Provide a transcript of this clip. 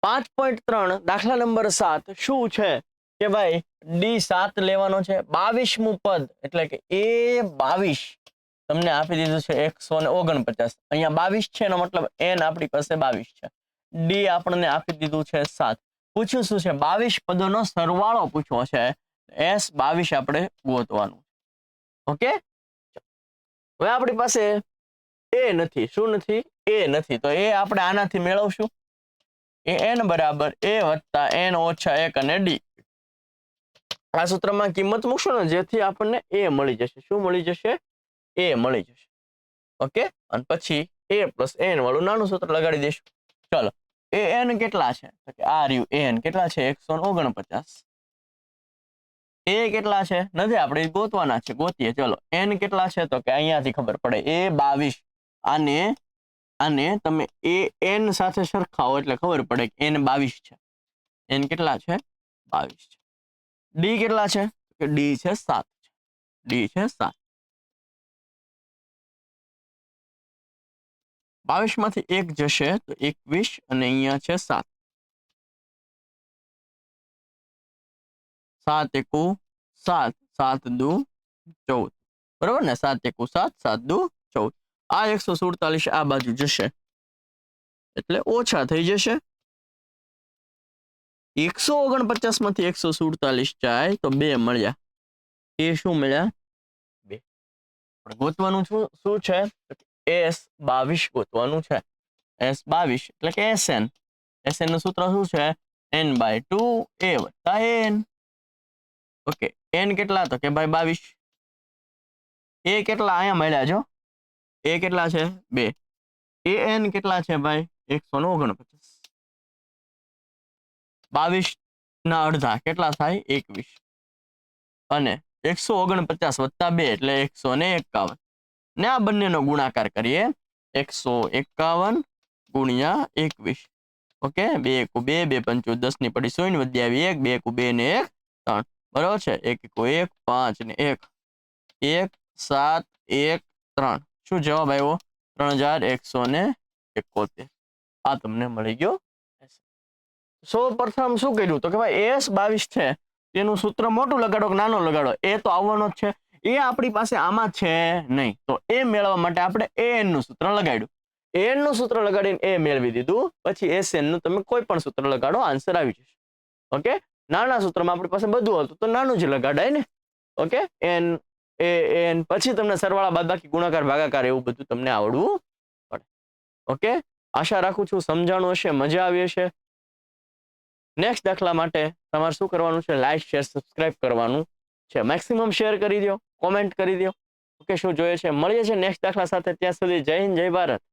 5.3 દાખલા નંબર 7 શું છે કે ભાઈ D7 લેવાનો છે 22મું પદ એટલે કે A22 તમને આપી દીધું છે 149 અહીંયા 22 છે એનો મતલબ n આપણી પાસે 22 છે D આપણને આપી દીધું છે 7 પૂછ્યું શું છે 22 પદોનો સરવાળો પૂછવો છે S22 આપણે ગોતવાનું ઓકે હવે આપણી પાસે A નથી શું નથી A નથી તો એ આપણે આનાથી મેળવશું n બરાબર a વત્તા n ઓછા 1 અને d આ સૂત્રમાં કિંમત મૂકશો ને જેથી આપણને a મળી જશે શું મળી જશે a મળી જશે ઓકે અને પછી a પ્લસ n વાળું નાનું સૂત્ર લગાડી દઈશું ચલો a n કેટલા છે તો કે આ રહ્યું a n કેટલા છે 149 a કેટલા છે નથી આપણે ગોતવાના છે ગોતીએ ચલો n કેટલા છે તો કે અહીંયાથી ખબર પડે a 22 આને તમે n સાથે સરખાવો એટલે ખબર પડે કે n 22 છે n કેટલા છે 22 છે d કેટલા છે કે d છે 7 d છે 7 22 માંથી 1 જશે તો 21 અને અહીંયા છે 7 7 એકુ 7 7 દુ 14 બરાબર ને 7 એકુ 7 7 દુ 14 આ 147 આ બાજુ જશે એટલે ઓછા થઈ જશે 149 માંથી 147 જાય તો 2 મળ્યા એ શું મળ્યા 2 પણ ગોતવાનું શું છે S22 ગોતવાનું છે S22 એટલે કે SN SN નું સૂત્ર શું છે n/2 a વત્તા n ઓકે n કેટલા તો કે ભાઈ 22 a કેટલા અહીંયા મળ્યા જો a કેટલા છે 2 an કેટલા છે ભાઈ 149 22 ના અડધા કેટલા થાય 21 અને 149 વત્તા 2 એટલે 151 ને આ બંનેનો ગુણાકાર કરીએ 151 ગુણ્યા 21 ઓકે 2 એકુ 2 2 પંચુ 10 ની પડી 0 વધી આવી 1 2 એકુ 2 ને 1 3 બરાબર છે 1 એકુ 1 5 ને 1 1 7 1 3 શું જવાબ આવ્યો 3171 આ તમને મળી ગયો સૌ પ્રથમ શું કર્યું તો કે ભાઈ S22 છે તેનું સૂત્ર મોટું લગાડો કે નાનો લગાડો એ તો આવવાનો જ છે એ આપણી પાસે આમાં છે નહીં તો એ મેળવવા માટે આપણે an નું સૂત્ર લગાડ્યું an નું સૂત્ર લગાડીને એ મેળવી દીધું પછી SN નું તમે કોઈ પણ સૂત્ર લગાડો આન્સર આવી જશે ઓકે નાના સૂત્રમાં આપણી પાસે બધું હતું તો નાનું જ લગાડાય ને ઓકે n an પછી તમને સરવાળા બાદબાકી ગુણાકાર ભાગાકાર એવું બધું તમને આવડવું પડે ઓકે આશા રાખું છું સમજાણું હશે મજા આવી હશે નેક્સ્ટ દાખલા માટે તમારે શું કરવાનું છે લાઈક શેર સબસ્ક્રાઇબ કરવાનું છે મેક્સિમમ શેર કરી દો કોમેન્ટ કરી દો ઓકે શું જોઈએ છે મળીએ છીએ નેક્સ્ટ દાખલા સાથે ત્યાં સુધી જય હિન્દ જય ભારત